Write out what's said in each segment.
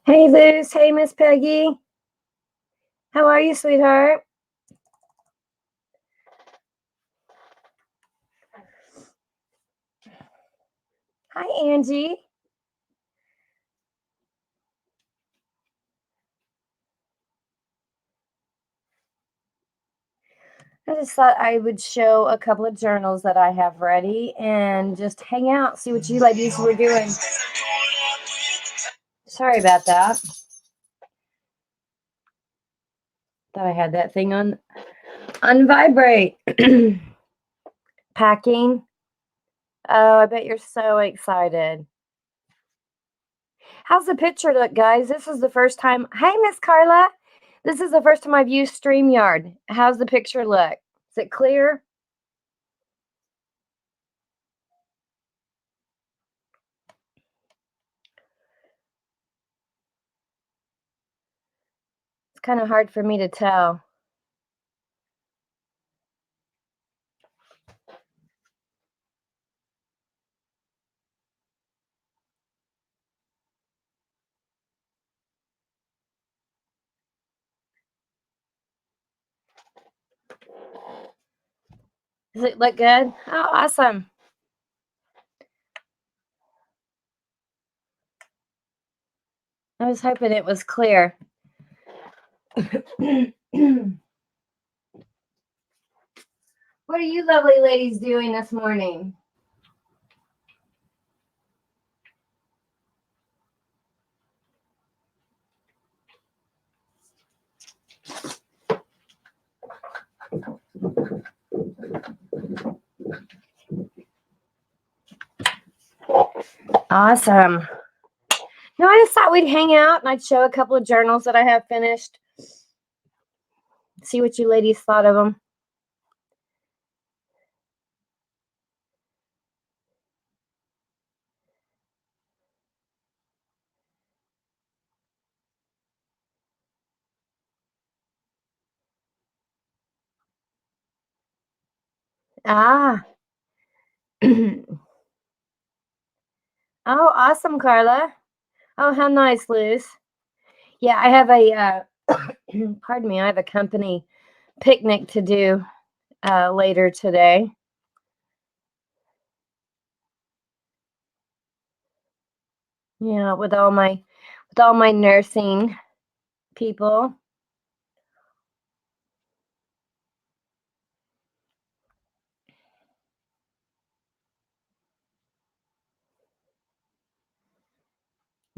Hey, Luz. Hey, Miss Peggy. How are you, sweetheart? Hi, Angie. I just thought I would show a couple of journals that I have ready and just hang out, see what you ladies were doing. Sorry about that. Thought I had that thing on vibrate. Packing. Oh, I bet you're so excited. How's the picture look, guys? This is the first time. Hey, Miss Carla. This is the first time I've used StreamYard. How's the picture look? Is it clear? It's kind of hard for me to tell. Does it look good? Oh, awesome. I was hoping it was clear. What are you lovely ladies doing this morning? Awesome. No, I just thought we'd hang out and I'd show a couple of journals that I have finished. See what you ladies thought of them. Ah. Oh, awesome, Carla. Oh, how nice, Luz. Yeah, I have pardon me, I have a company picnic to do later today. Yeah, with all my nursing people.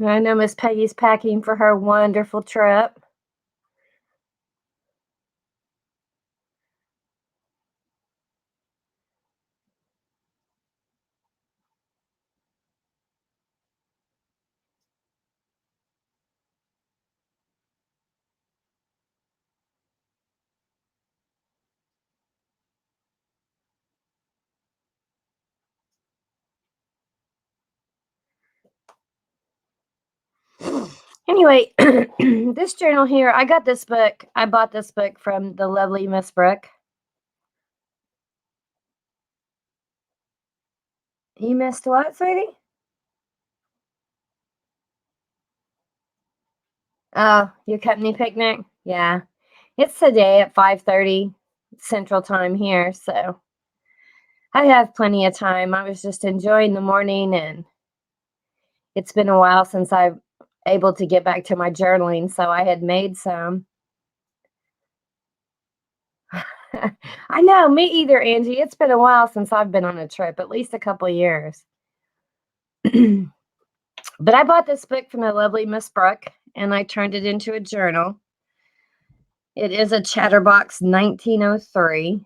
I know Miss Peggy's packing for her wonderful trip. Anyway, this journal here, I got this book. I bought this book from the lovely Miss Brooke. You missed what, sweetie? Oh, your company picnic? Yeah. It's today at 5:30 Central Time here, so I have plenty of time. I was just enjoying the morning and it's been a while since I've able to get back to my journaling, so I had made some. I know, me either, Angie. It's been a while since I've been on a trip, at least a couple of years. But I bought this book from the lovely Miss Brooke and I turned it into a journal. It is a Chatterbox 1903.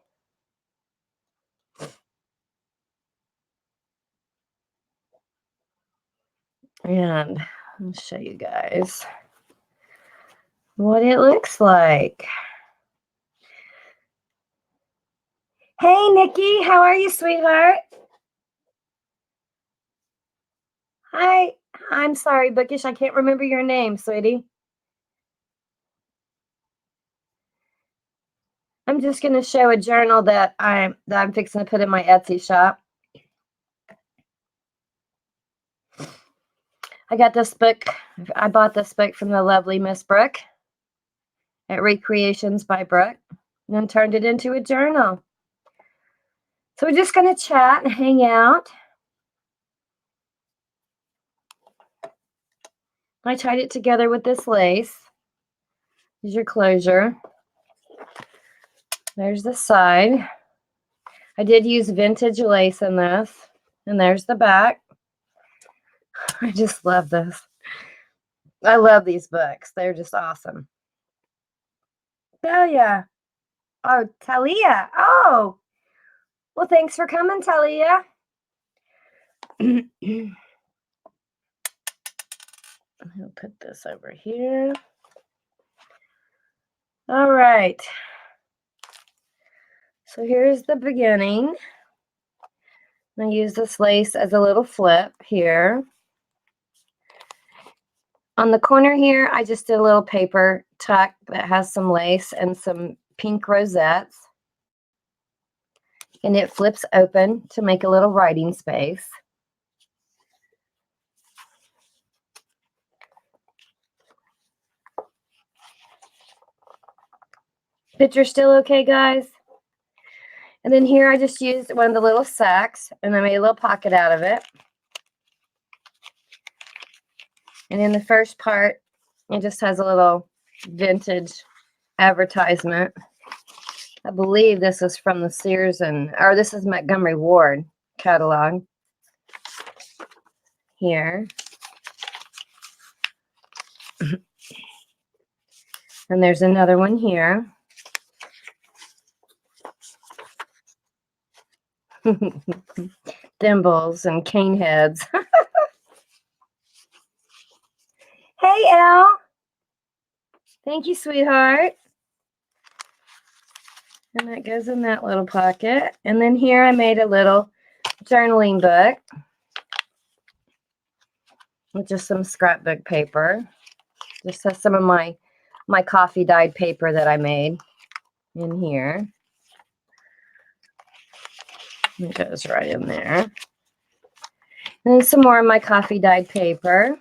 And I'll show you guys what it looks like. Hey, Nikki, how are you, sweetheart? Hi. I'm sorry, Bookish. I can't remember your name, sweetie. I'm just going to show a journal that I'm fixing to put in my Etsy shop. I got this book. I bought this book from the lovely Miss Brooke at Recreations by Brooke, and then turned it into a journal. So we're just going to chat and hang out. I tied it together with this lace. Here's your closure. There's the side. I did use vintage lace in this. And there's the back. I just love this. I love these books. They're just awesome. Oh, yeah. Oh, Talia. Oh, well, thanks for coming, Talia. I'll put this over here. All right. So here's the beginning. I use this lace as a little flip here. On the corner here, I just did a little paper tuck that has some lace and some pink rosettes. And it flips open to make a little writing space. Picture still okay, guys? And then here I just used one of the little sacks and I made a little pocket out of it. And in the first part, it just has a little vintage advertisement. I believe this is from the Sears or this is Montgomery Ward catalog. Here. And there's another one here. Thimbles and cane heads. Hey, Elle. Thank you, sweetheart. And that goes in that little pocket. And then here I made a little journaling book with just some scrapbook paper. Just has some of my coffee dyed paper that I made in here. It goes right in there. And then some more of my coffee dyed paper.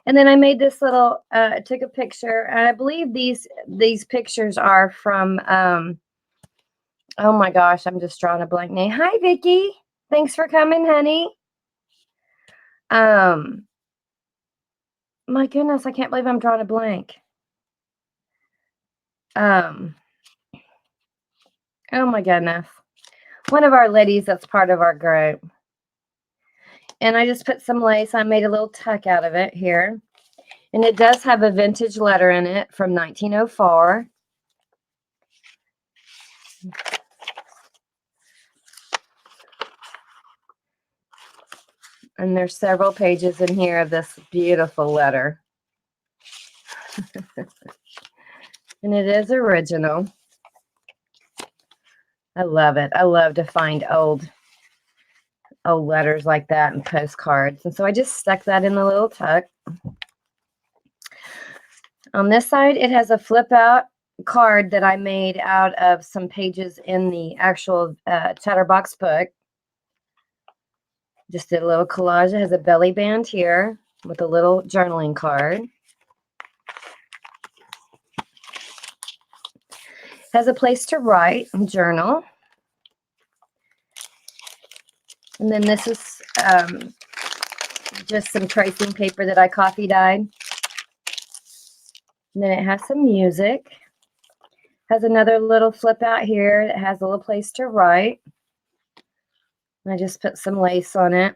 And then I made this little, took a picture, and I believe these pictures are from, oh my gosh, I'm just drawing a blank name. Hi, Vicki. Thanks for coming, honey. My goodness, I can't believe I'm drawing a blank. Oh my goodness. One of our ladies that's part of our group. And I just put some lace. I made a little tuck out of it here. And it does have a vintage letter in it from 1904. And there's several pages in here of this beautiful letter. And it is original. I love it. I love to find old letters like that and postcards. And so I just stuck that in the little tuck. On this side, it has a flip out card that I made out of some pages in the actual Chatterbox book. Just did a little collage. It has a belly band here with a little journaling card. Has a place to write and journal. And then this is just some tracing paper that I coffee dyed. And then it has some music. Has another little flip out here that has a little place to write. And I just put some lace on it.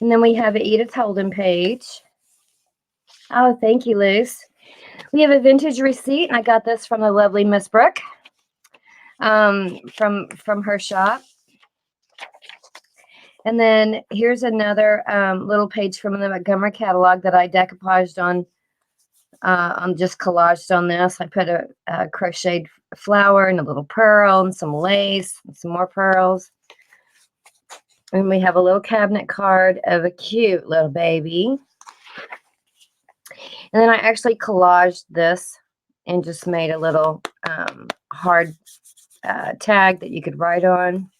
And then we have an Edith Holden page. Oh, thank you, Luce. We have a vintage receipt, and I got this from the lovely Miss Brooke from her shop. And then here's another little page from the Montgomery catalog that I decoupaged on. I'm just collaged on this. I put a crocheted flower and a little pearl and some lace and some more pearls. And we have a little cabinet card of a cute little baby. And then I actually collaged this and just made a little hard tag that you could write on.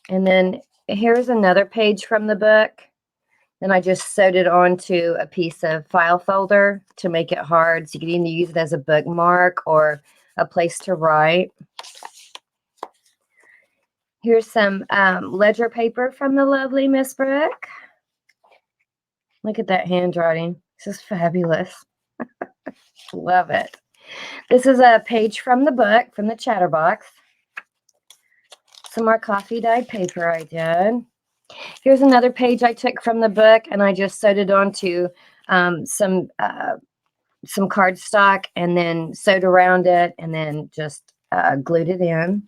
And then here's another page from the book. And I just sewed it onto a piece of file folder to make it hard. So you can either use it as a bookmark or a place to write. Here's some ledger paper from the lovely Miss Brooke. Look at that handwriting. This is fabulous. Love it. This is a page from the book, from the Chatterbox. Some more coffee dyed paper I did. Here's another page I took from the book, and I just sewed it onto some cardstock and then sewed around it and then just glued it in.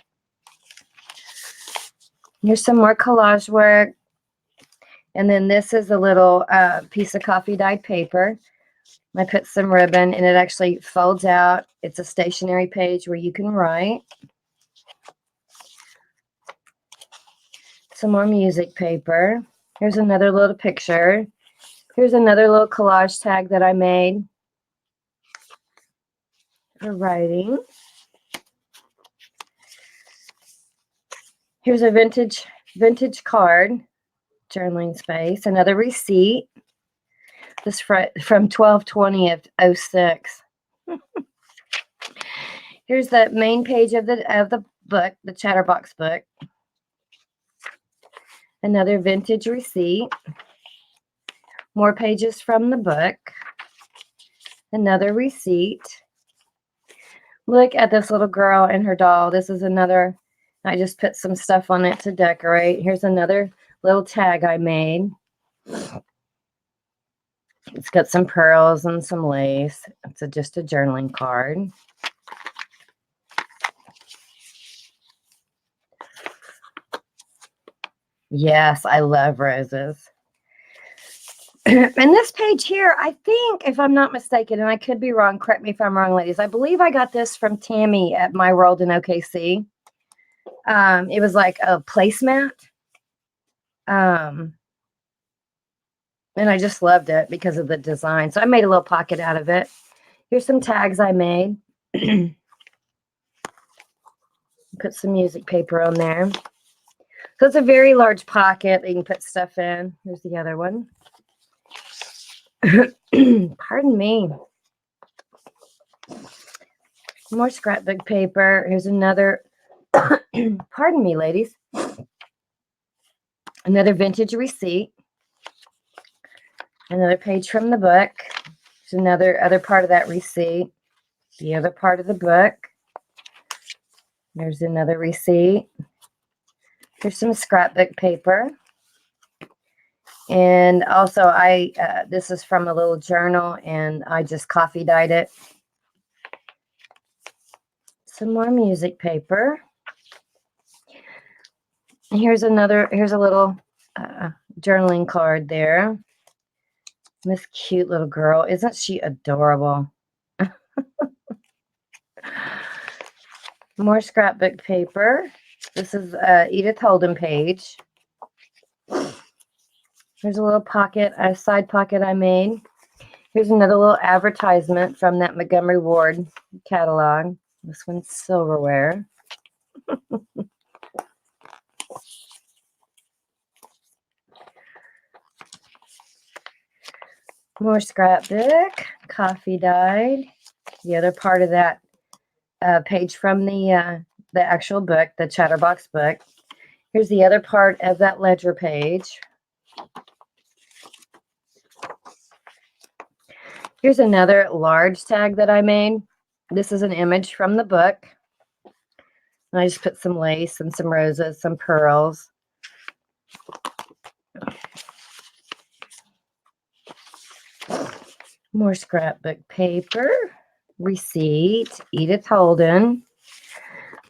Here's some more collage work. And then this is a little piece of coffee dyed paper. I put some ribbon, and it actually folds out. It's a stationery page where you can write. Some more music paper. Here's another little picture. Here's another little collage tag that I made for writing. Here's a vintage card, journaling space. Another receipt. This from 12/20 of 06. Here's the main page of the book, the Chatterbox book. Another vintage receipt. More pages from the book. Another receipt. Look at this little girl and her doll. This is another, I just put some stuff on it to decorate. Here's another little tag I made. It's got some pearls and some lace. It's just a journaling card. Yes, I love roses. And this page here, I think, if I'm not mistaken, and I could be wrong, correct me if I'm wrong, ladies, I believe I got this from Tammy at My World in OKC. It was like a placemat. And I just loved it because of the design. So I made a little pocket out of it. Here's some tags I made. Put some music paper on there. So it's a very large pocket that you can put stuff in. Here's the other one. Pardon me. More scrapbook paper. Here's another. Pardon me, ladies. Another vintage receipt. Another page from the book. There's another other part of that receipt. The other part of the book. There's another receipt. Here's some scrapbook paper. And also this is from a little journal, and I just coffee dyed it. Some more music paper. And here's a little journaling card there. This cute little girl. Isn't she adorable? More scrapbook paper. This is Edith Holden page. Here's a little pocket, a side pocket I made. Here's another little advertisement from that Montgomery Ward catalog. This one's silverware. More scrapbook, coffee dyed. The other part of that page from the actual book, the Chatterbox book. Here's the other part of that ledger page. Here's another large tag that I made. This is an image from the book. And I just put some lace and some roses, some pearls. More scrapbook paper. Receipt. Edith Holden.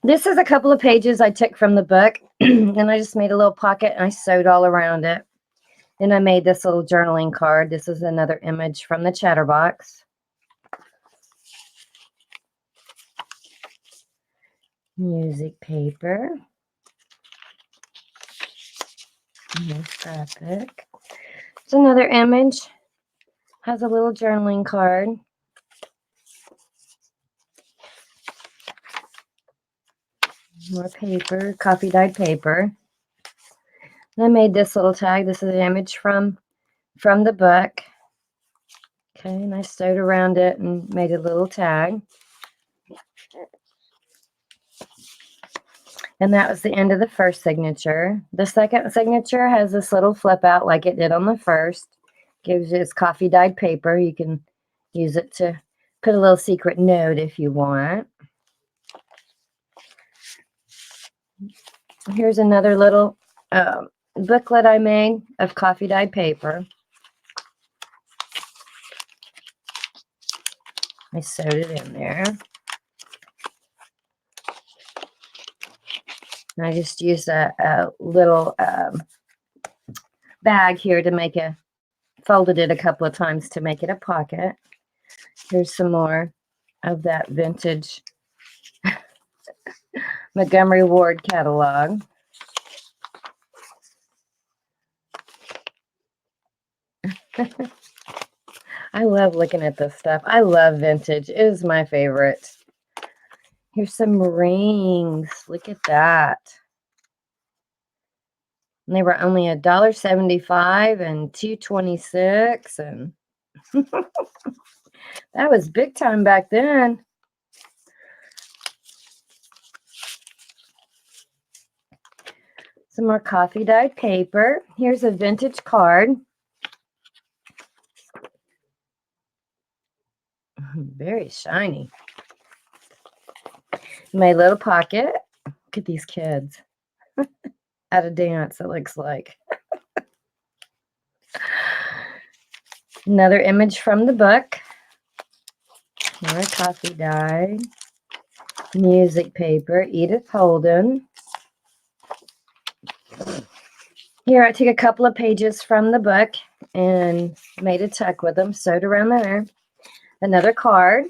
This is a couple of pages I took from the book. And I just made a little pocket and I sewed all around it. And I made this little journaling card. This is another image from the Chatterbox. Music paper. Scrapbook. It's another image. Has a little journaling card. More paper, coffee dyed paper. I made this little tag. This is an image from the book. Okay, and I sewed around it and made a little tag. And that was the end of the first signature. The second signature has this little flip out like it did on the first. Gives you, it's coffee dyed paper. You can use it to put a little secret note if you want. Here's another little booklet I made of coffee dyed paper. I sewed it in there. And I just used a little bag here to make folded it a couple of times to make it a pocket. Here's some more of that vintage Montgomery Ward catalog. I love looking at this stuff. I love vintage. It is my favorite. Here's some rings. Look at that. And they were only $1.75 and $2.26, and that was big time back then. Some more coffee dyed paper. Here's a vintage card. Very shiny. My little pocket. Look at these kids. At a dance, it looks like. Another image from the book. More coffee dye. Music paper. Edith Holden. Here I took a couple of pages from the book and made a tuck with them, sewed around there. Another card.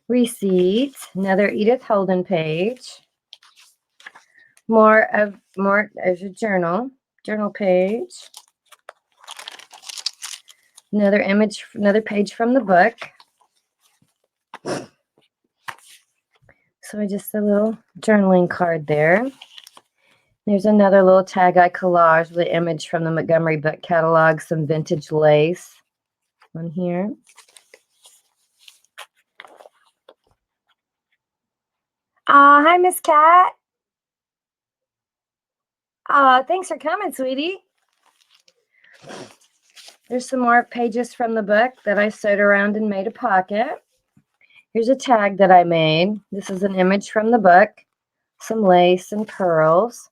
Receipt. Another Edith Holden page. More as a journal page. Another image, another page from the book. So I just a little journaling card there. There's another little tag I collaged with an image from the Montgomery book catalog, some vintage lace on here. Hi, Miss Cat. Thanks for coming, sweetie. There's some more pages from the book that I sewed around and made a pocket. Here's a tag that I made. This is an image from the book. Some lace and pearls.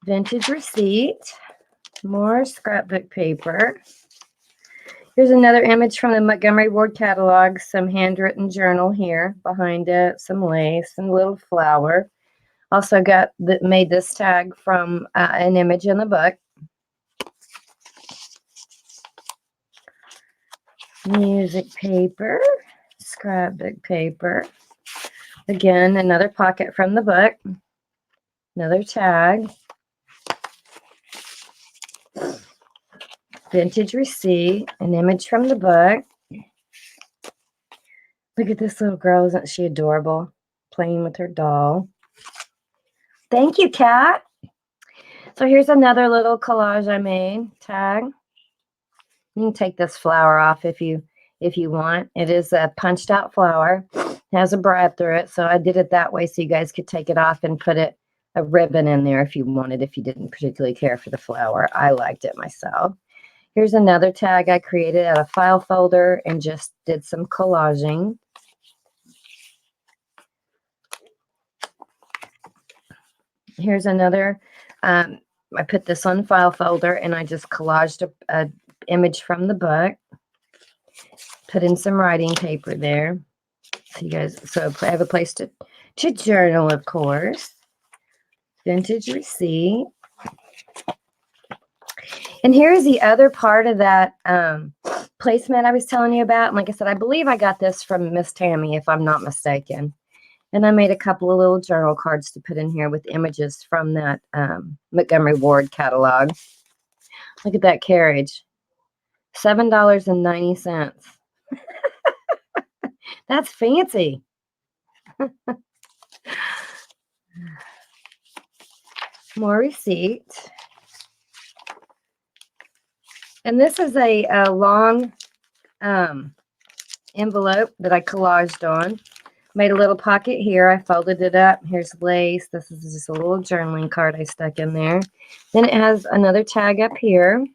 Vintage receipt. More scrapbook paper. Here's another image from the Montgomery Ward catalog. Some handwritten journal here behind it. Some lace and a little flower. Also made this tag from an image in the book. Music paper, scrapbook paper. Again, another pocket from the book. Another tag. Vintage receipt, an image from the book. Look at this little girl. Isn't she adorable? Playing with her doll. Thank you, Kat. So here's another little collage I made. Tag. You can take this flower off if you want. It is a punched out flower. It has a brad through it. So I did it that way so you guys could take it off and put a ribbon in there if you wanted, if you didn't particularly care for the flower. I liked it myself. Here's another tag I created out of file folder and just did some collaging. Here's another, I put this on file folder and I just collaged a image from the book. Put in some writing paper there. So you guys, so I have a place to journal, of course. Vintage receipt. And here's the other part of that placement I was telling you about. And like I said, I believe I got this from Miss Tammy, if I'm not mistaken. And I made a couple of little journal cards to put in here with images from that Montgomery Ward catalog. Look at that carriage. $7.90. That's fancy. More receipt. And this is a long envelope that I collaged on. Made a little pocket here. I folded it up. Here's lace. This is just a little journaling card I stuck in there. Then it has another tag up here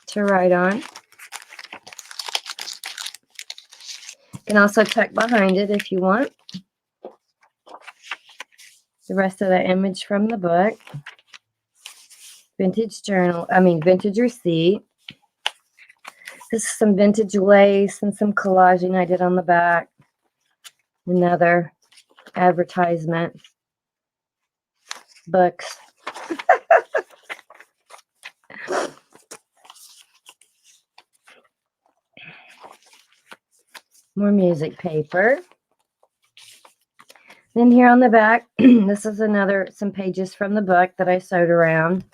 to write on. You can also tuck behind it if you want. The rest of the image from the book. Vintage receipt. This is some vintage lace and some collaging I did on the back. Another advertisement. Books. More music paper. Then here on the back, this is some pages from the book that I sewed around.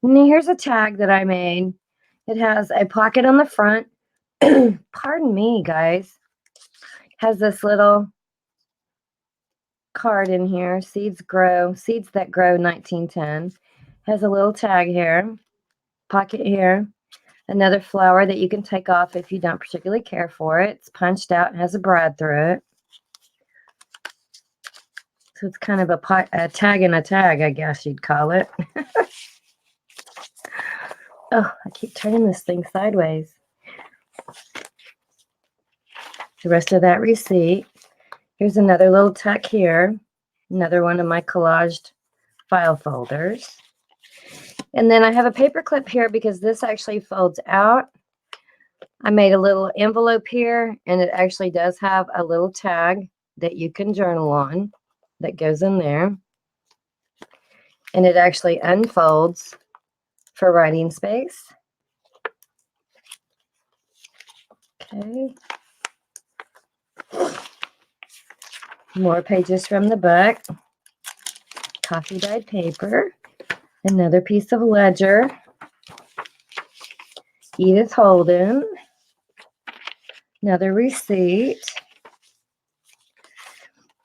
And here's a tag that I made. It has a pocket on the front. Pardon me, guys. Has this little card in here. Seeds that grow 1910. Has a little tag here. Pocket here. Another flower that you can take off if you don't particularly care for it. It's punched out and has a brad through it. So it's kind of a tag in a tag, I guess you'd call it. Oh, I keep turning this thing sideways. The rest of that receipt. Here's another little tuck here. Another one of my collaged file folders. And then I have a paper clip here because this actually folds out. I made a little envelope here, and it actually does have a little tag that you can journal on that goes in there. And it actually unfolds for writing space. Okay. More pages from the book. Coffee dyed paper. Another piece of ledger. Edith Holden. Another receipt.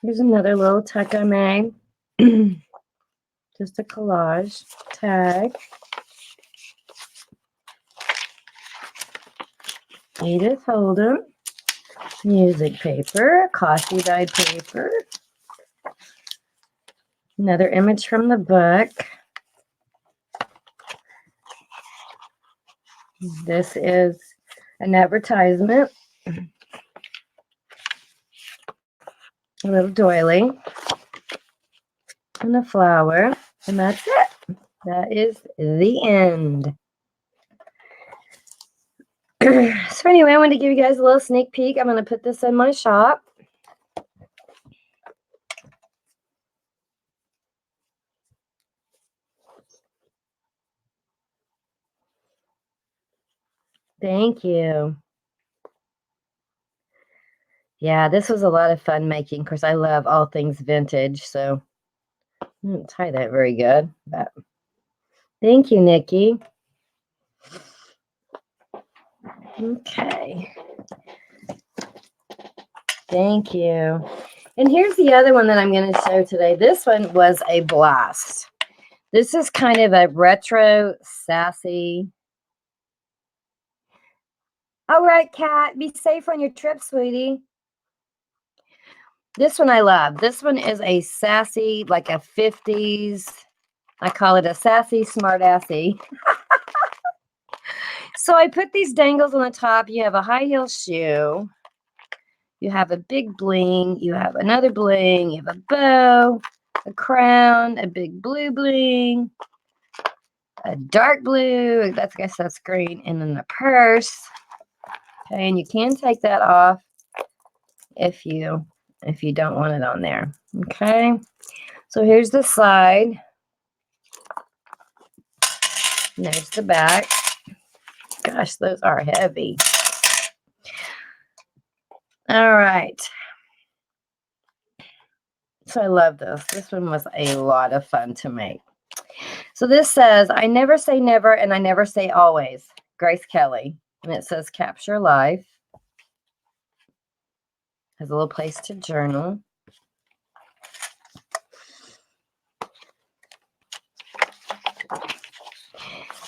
Here's another little tuck I made. Just a collage tag. Edith Holden. Music paper. Coffee dyed paper. Another image from the book. This is an advertisement. A little doily. And a flower. And that's it. That is the end. So anyway, I wanted to give you guys a little sneak peek. I'm going to put this in my shop. Thank you. Yeah, this was a lot of fun making. Of course, I love all things vintage, so I didn't tie that very good. But thank you, Nikki. Okay. Thank you. And here's the other one that I'm going to show today. This one was a blast. This is kind of a retro, sassy. All right, Kat, be safe on your trip, sweetie. This one I love. This one is a sassy, like a 50s. I call it a sassy smartassy. So I put these dangles on the top. You have a high heel shoe. You have a big bling. You have another bling. You have a bow, a crown, a big blue bling, a dark blue. I guess that's green. And then the purse. Okay, and you can take that off if you don't want it on there. Okay, so here's the side. And there's the back. Gosh, those are heavy. All right. So I love this. This one was a lot of fun to make. So this says, I never say never and I never say always. Grace Kelly. And it says capture life. Has a little place to journal.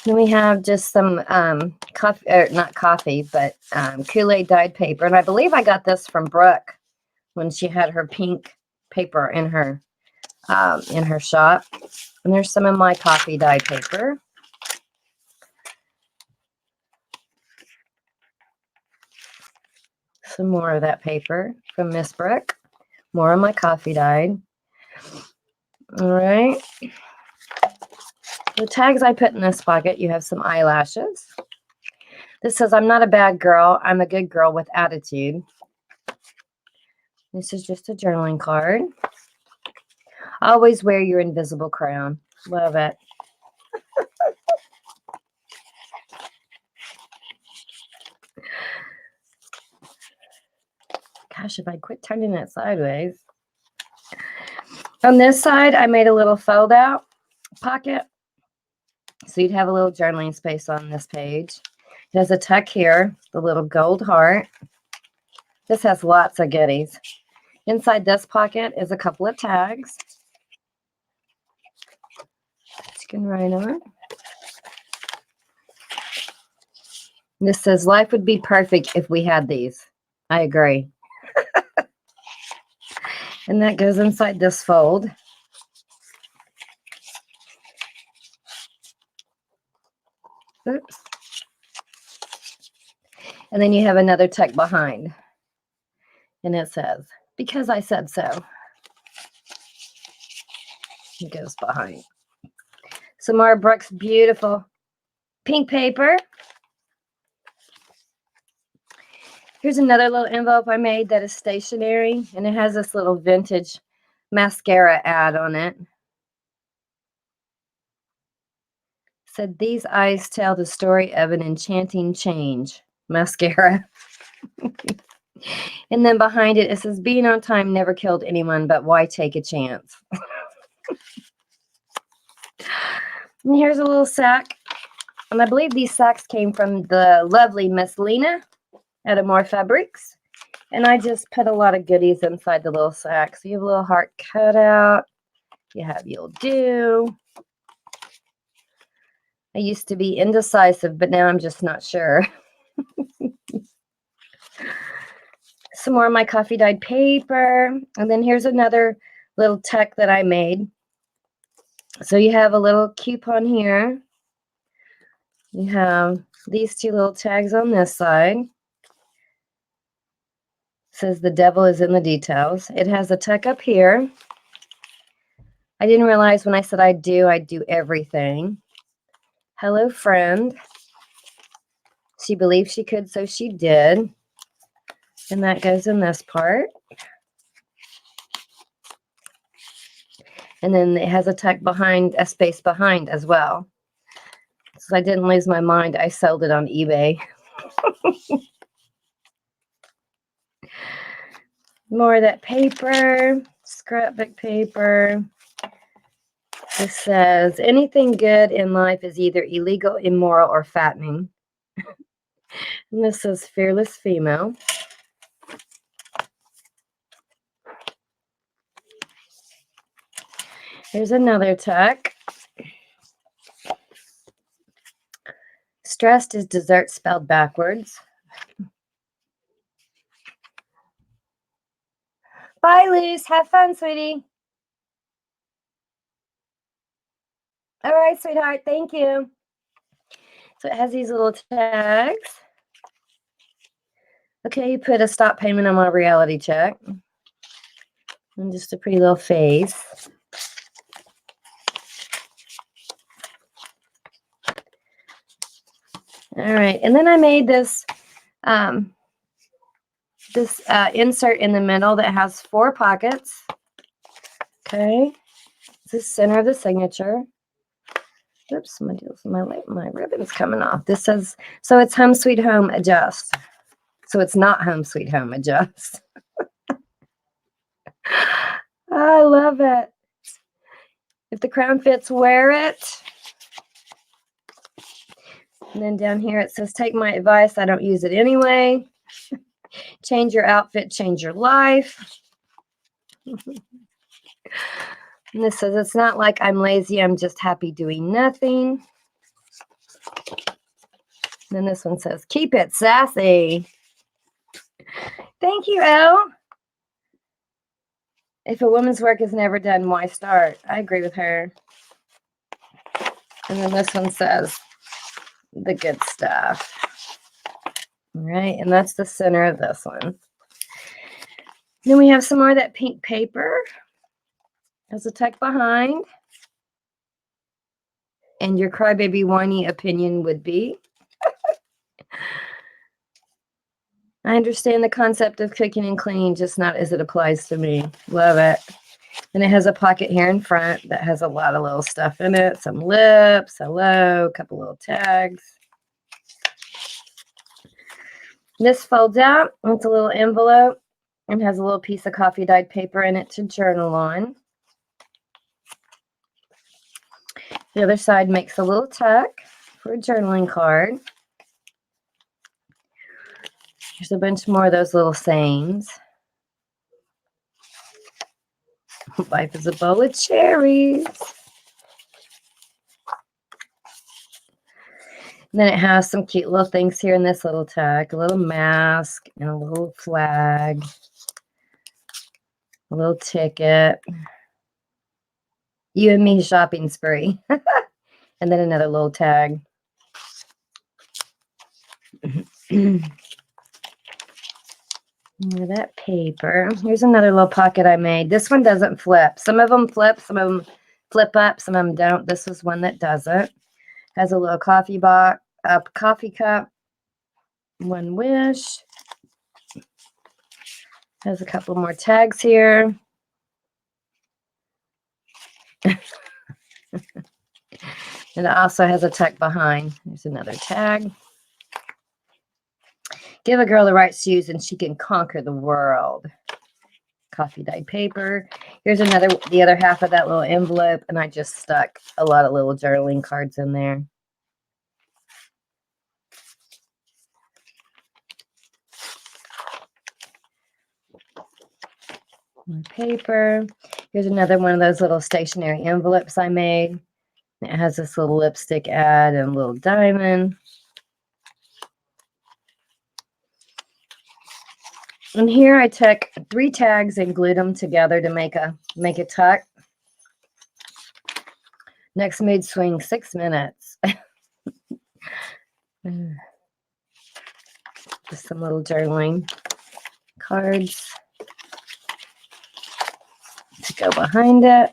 Then we have just some coffee, or not coffee, but Kool-Aid dyed paper. And I believe I got this from Brooke when she had her pink paper in her shop. And there's some of my coffee dyed paper. Some more of that paper from Miss Brooke. More of my coffee dyed. All right. The tags I put in this pocket, you have some eyelashes. This says, I'm not a bad girl. I'm a good girl with attitude. This is just a journaling card. Always wear your invisible crown. Love it. Gosh, if I quit turning it sideways. On this side, I made a little fold out pocket. So you'd have a little journaling space on this page. It has a tuck here, the little gold heart. This has lots of goodies. Inside this pocket is a couple of tags that you can write on. This says, life would be perfect if we had these. I agree. And that goes inside this fold. Oops. And then you have another tuck behind. And it says, because I said so. It goes behind. Some more Brooks beautiful pink paper. Here's another little envelope I made that is stationary, and it has this little vintage mascara ad on it. It said, these eyes tell the story of an enchanting change. Mascara. And then behind it, it says, being on time never killed anyone, but why take a chance? And here's a little sack. And I believe these sacks came from the lovely Miss Lena at Amore Fabrics. And I just put a lot of goodies inside the little sack. So you have a little heart cutout. You have you'll do. I used to be indecisive, but now I'm just not sure. Some more of my coffee dyed paper. And then here's another little tuck that I made. So you have a little coupon here. You have these two little tags on this side. It says the devil is in the details. It has a tuck up here. I didn't realize when I said I'd do everything. Hello, friend. She believed she could, so she did. And that goes in this part. And then it has a tuck behind, a space behind as well. So I didn't lose my mind. I sold it on eBay. More of that paper, scrapbook paper. This says, anything good in life is either illegal, immoral, or fattening. And this says, fearless female. Here's another tuck. Stressed is dessert spelled backwards. Bye, Luce. Have fun, sweetie. All right, sweetheart. Thank you. So it has these little tags. Okay, you put a stop payment on my reality check. And just a pretty little face. All right, and then I made this insert in the middle that has 4 pockets. Okay, it's the center of the signature. Oops, my ribbon's coming off. This says, so it's Home Sweet Home Adjust. So it's not Home Sweet Home Adjust. I love it. If the crown fits, wear it. And then down here it says, take my advice. I don't use it anyway. Change your outfit, change your life. And this says, it's not like I'm lazy. I'm just happy doing nothing. And then this one says, keep it sassy. Thank you, Elle. If a woman's work is never done, why start? I agree with her. And then this one says, the good stuff. All right, and that's the center of this one. Then we have some more of that pink paper. There's a tuck behind. And your crybaby whiny opinion would be, I understand the concept of cooking and cleaning, just not as it applies to me. Love it. And it has a pocket here in front that has a lot of little stuff in it. Some lips, hello, a couple little tags. This folds out. It's a little envelope and has a little piece of coffee dyed paper in it to journal on. The other side makes a little tuck for a journaling card. There's a bunch more of those little sayings. Life is a bowl of cherries. And then it has some cute little things here in this little tag. A little mask and a little flag. A little ticket. You and me shopping spree. And then another little tag. That paper. Here's another little pocket I made. This one doesn't flip. Some of them flip. Some of them flip up. Some of them don't. This is one that doesn't. Has a little coffee box, a coffee cup, one wish. Has a couple more tags here. And it also has a tuck behind. There's another tag. Give a girl the right shoes and she can conquer the world. Coffee dyed paper. Here's the other half of that little envelope, and I just stuck a lot of little journaling cards in there. More paper. Here's another one of those little stationery envelopes I made. It has this little lipstick ad and a little diamond. And here I took 3 tags and glued them together to make a tuck. Next mood swing, 6 minutes. Just some little journaling cards to go behind it.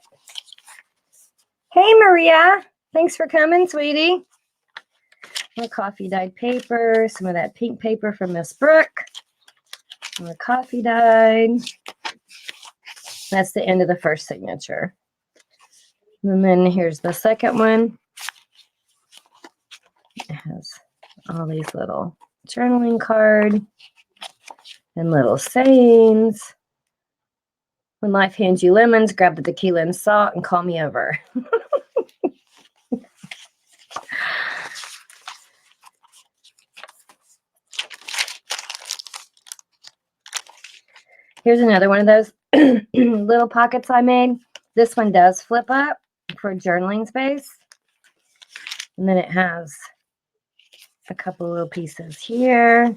Hey, Maria. Thanks for coming, sweetie. More coffee dyed paper. Some of that pink paper from Miss Brooke. More coffee dyed. That's the end of the first signature. And then here's the second one. It has all these little journaling card and little sayings. When life hands you lemons, grab the tequila and salt and call me over. Here's another one of those little pockets I made. This one does flip up for journaling space. And then it has a couple little pieces here,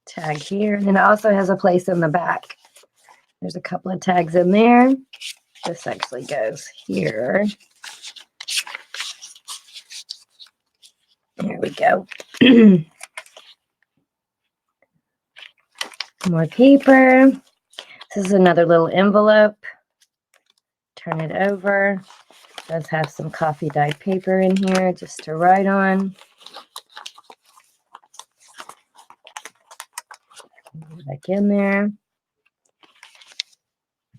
tag here, and then it also has a place in the back. There's a couple of tags in there. This actually goes here. There we go. More paper. This is another little envelope. Turn it over. It does have some coffee dyed paper in here just to write on. Back in there.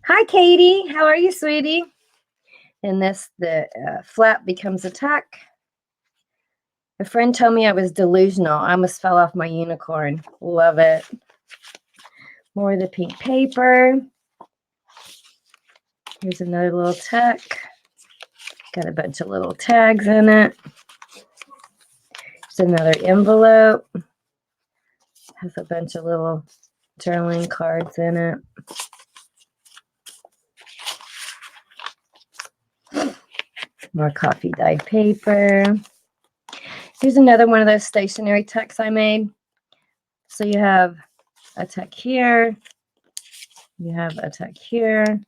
Hi, Katie. How are you, sweetie? And the flap becomes a tuck. A friend told me I was delusional. I almost fell off my unicorn. Love it. More of the pink paper. Here's another little tuck. Got a bunch of little tags in it. It's another envelope. Has a bunch of little journaling cards in it. More coffee dyed paper. Here's another one of those stationery tucks I made. So you have a tuck here. You have a tuck here.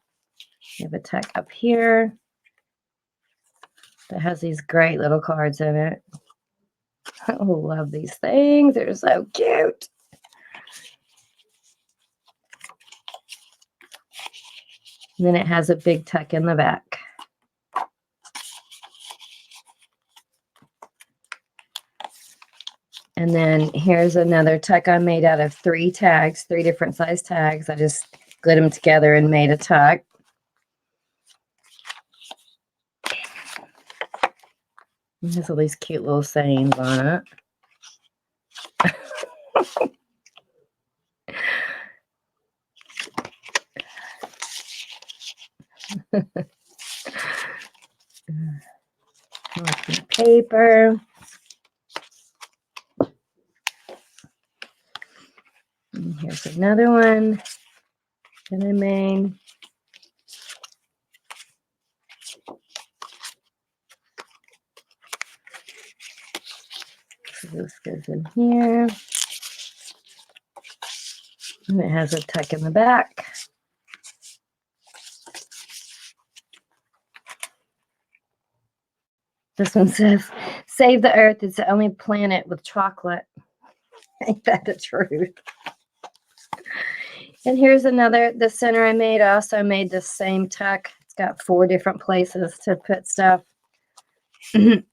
You have a tuck up here that has these great little cards in it. I love these things. They're so cute. And then it has a big tuck in the back. And then here's another tuck I made out of 3 tags, 3 different size tags. I just glued them together and made a tuck. It has all these cute little sayings on it. Paper. And here's another one that I made. So this goes in here. And it has a tuck in the back. This one says, "Save the Earth. It's the only planet with chocolate." Ain't that the truth? And here's another, the center I made. I also made the same tuck. It's got 4 different places to put stuff. Okay.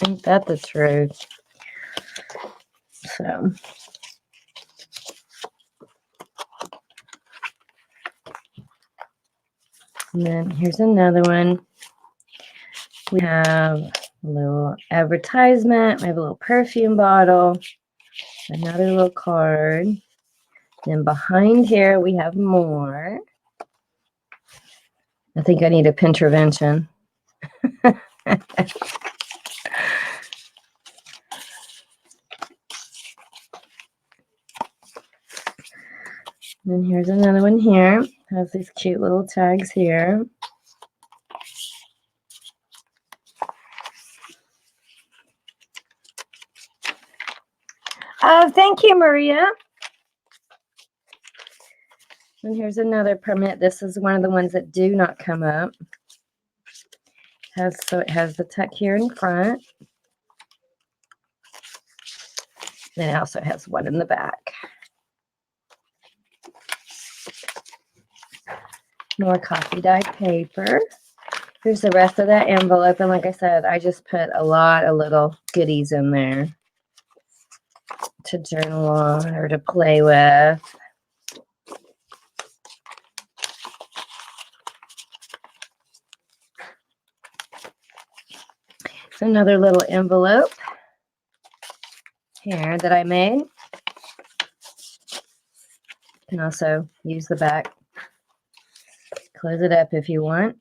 Ain't that the truth? So. And then here's another one. We have a little advertisement. We have a little perfume bottle. Another little card. Then behind here we have more. I think I need a pintervention. And here's another one here. Has these cute little tags here. Oh, thank you, Maria. And here's another permit. This is one of the ones that do not come up. So it has the tuck here in front. Then it also has one in the back. More coffee dyed paper. Here's the rest of that envelope. And like I said, I just put a lot of little goodies in there to journal on or to play with. It's another little envelope here that I made. You can also use the back. Close it up if you want.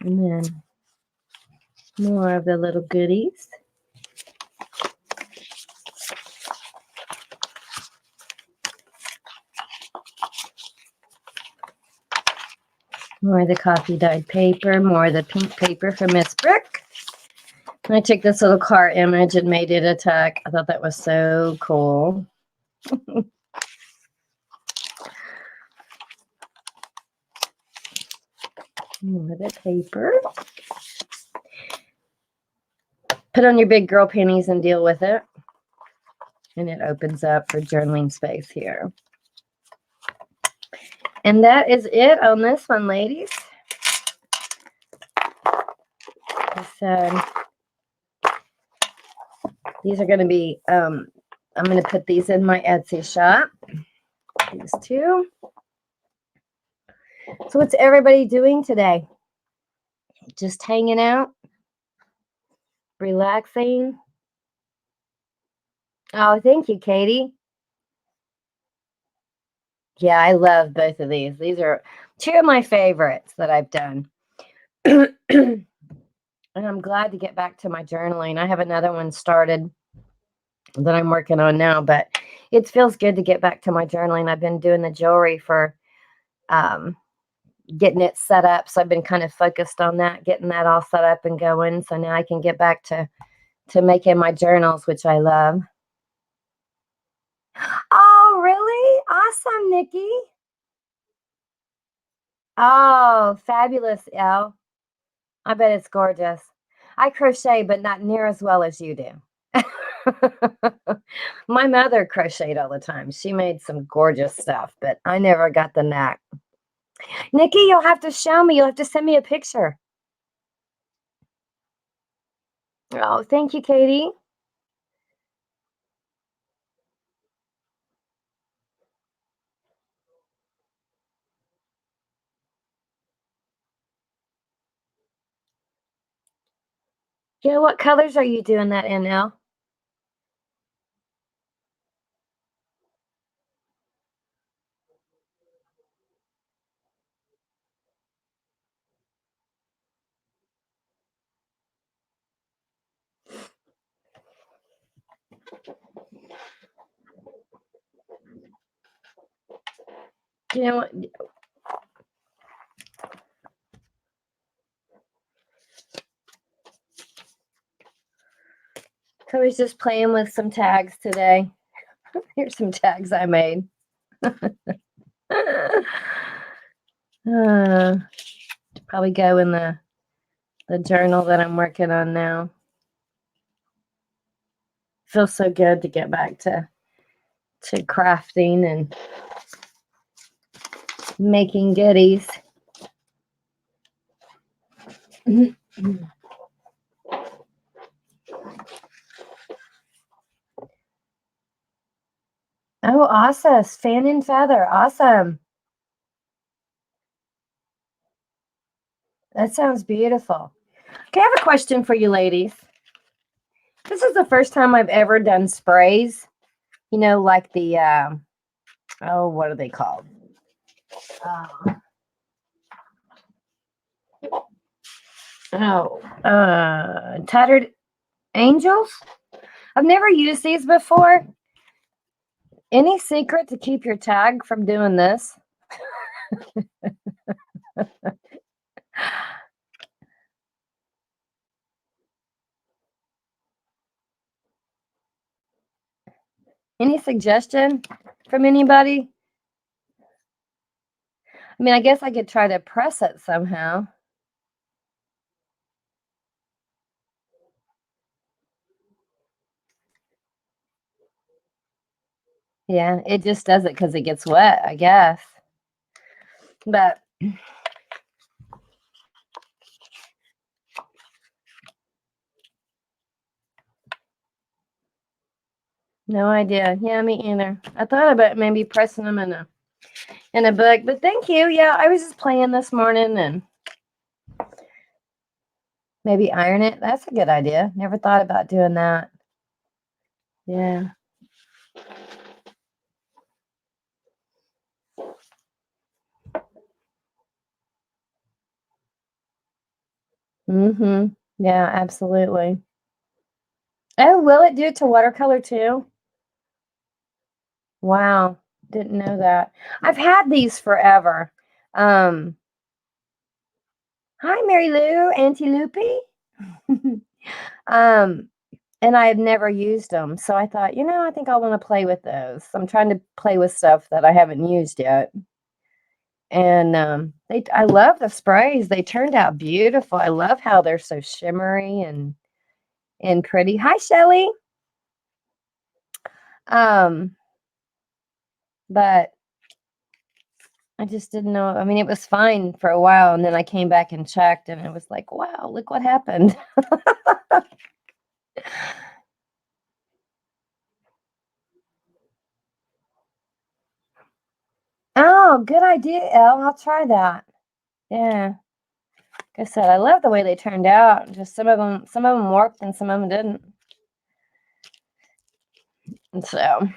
And then more of the little goodies. More of the coffee dyed paper, more of the pink paper from Miss Brick. And I took this little car image and made it a tuck. I thought that was so cool. More of the paper. Put on your big girl panties and deal with it. And it opens up for journaling space here. And that is it on this one, ladies. So these are going to be, I'm going to put these in my Etsy shop. These 2. So what's everybody doing today? Just hanging out? Relaxing? Oh, thank you, Katie. Yeah, I love both of these. These are two of my favorites that I've done. And I'm glad to get back to my journaling. I have another one started that I'm working on now, but it feels good to get back to my journaling. I've been doing the jewelry for um, getting it set up, so I've been kind of focused on that, getting that all set up and going. So now I can get back to making my journals, which I love. Oh, really? Awesome, Nikki. Oh, fabulous, Elle. I bet it's gorgeous. I crochet, but not near as well as you do. My mother crocheted all the time. She made some gorgeous stuff, but I never got the knack. Nikki, you'll have to show me. You'll have to send me a picture. Oh, thank you, Katie. Yeah, what colors are you doing that in now? You know what? I was just playing with some tags today. Here's some tags I made. uh, Probably go in the journal that I'm working on now. Feels so good to get back to crafting and making goodies. Oh, awesome. Fan and feather. Awesome. That sounds beautiful. Okay, I have a question for you ladies. This is the first time I've ever done sprays. You know, like the, oh, what are they called? Uh, Tattered Angels? I've never used these before. Any secret to keep your tag from doing this? Any suggestion from anybody? I mean, I guess I could try to press it somehow. Yeah, it just does it because it gets wet, I guess. But no idea. Yeah, me either. I thought about maybe pressing them in a book, but thank you. Yeah, I was just playing this morning and maybe iron it. That's a good idea. Never thought about doing that. Yeah. Mm-hmm. Yeah, absolutely. Oh, will it do it to watercolor too? Wow. Didn't know that. I've had these forever. Um, Hi, Mary Lou, Auntie Loopy. um, and I had never used them, so I thought, I think I want to play with those. I'm trying to play with stuff that I haven't used yet. And I love the sprays. They turned out beautiful. I love how they're so shimmery and pretty. Hi, Shelly. Um, but I just didn't know. I mean, it was fine for a while, and then I came back and checked, and it was like, wow, look what happened. Oh, good idea, Elle. I'll try that. Yeah. Like I said, I love the way they turned out. Just some of them worked and some of them didn't. So,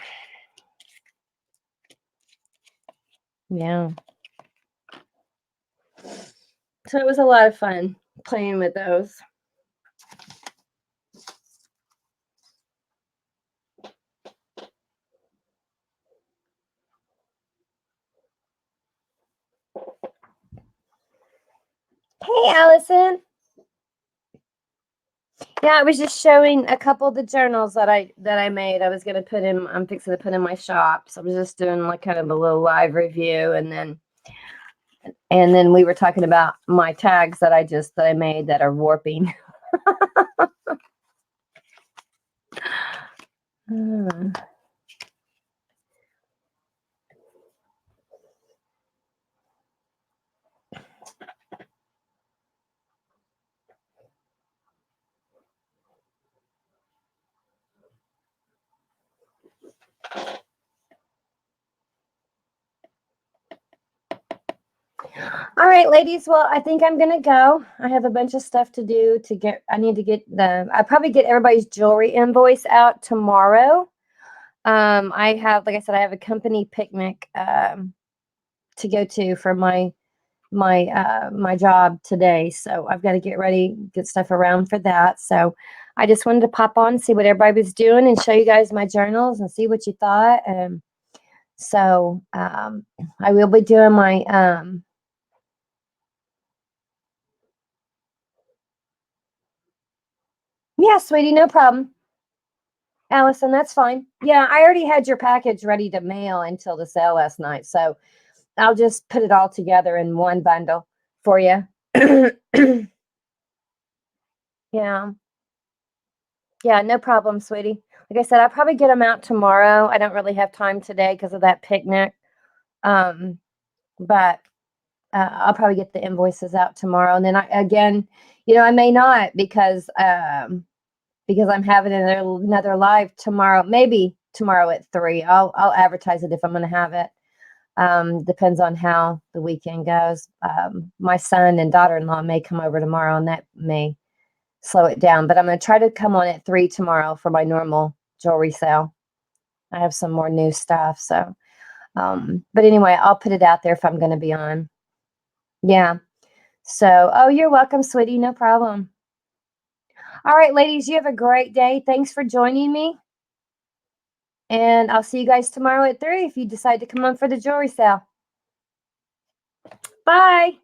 yeah. So it was a lot of fun playing with those. Hey, Allison. Yeah, I was just showing a couple of the journals that I made. I was gonna put in. I'm fixing to put in my shop. So I was just doing like kind of a little live review, and then we were talking about my tags that I made that are warping. Hmm. All right, ladies. Well, I think I'm gonna go. I have a bunch of stuff to do to get. I need to get I probably get everybody's jewelry invoice out tomorrow. I have, like I said, I have a company picnic to go to for my job today. So I've got to get ready, get stuff around for that. So I just wanted to pop on, see what everybody was doing, and show you guys my journals and see what you thought. So I will be doing my yeah, sweetie, no problem. Allison, that's fine. Yeah, I already had your package ready to mail until the sale last night. So I'll just put it all together in one bundle for you. Yeah. Yeah, no problem, sweetie. Like I said, I'll probably get them out tomorrow. I don't really have time today because of that picnic. Um, but I'll probably get the invoices out tomorrow. And then I may not because I'm having another live tomorrow, maybe tomorrow at 3. I'll advertise it if I'm going to have it. Depends on how the weekend goes. My son and daughter-in-law may come over tomorrow, and that may slow it down. But I'm going to try to come on at 3 tomorrow for my normal jewelry sale. I have some more new stuff. So, but anyway, I'll put it out there if I'm going to be on. Yeah. So, oh, you're welcome, sweetie. No problem. All right, ladies, you have a great day. Thanks for joining me. And I'll see you guys tomorrow at 3 if you decide to come on for the jewelry sale. Bye.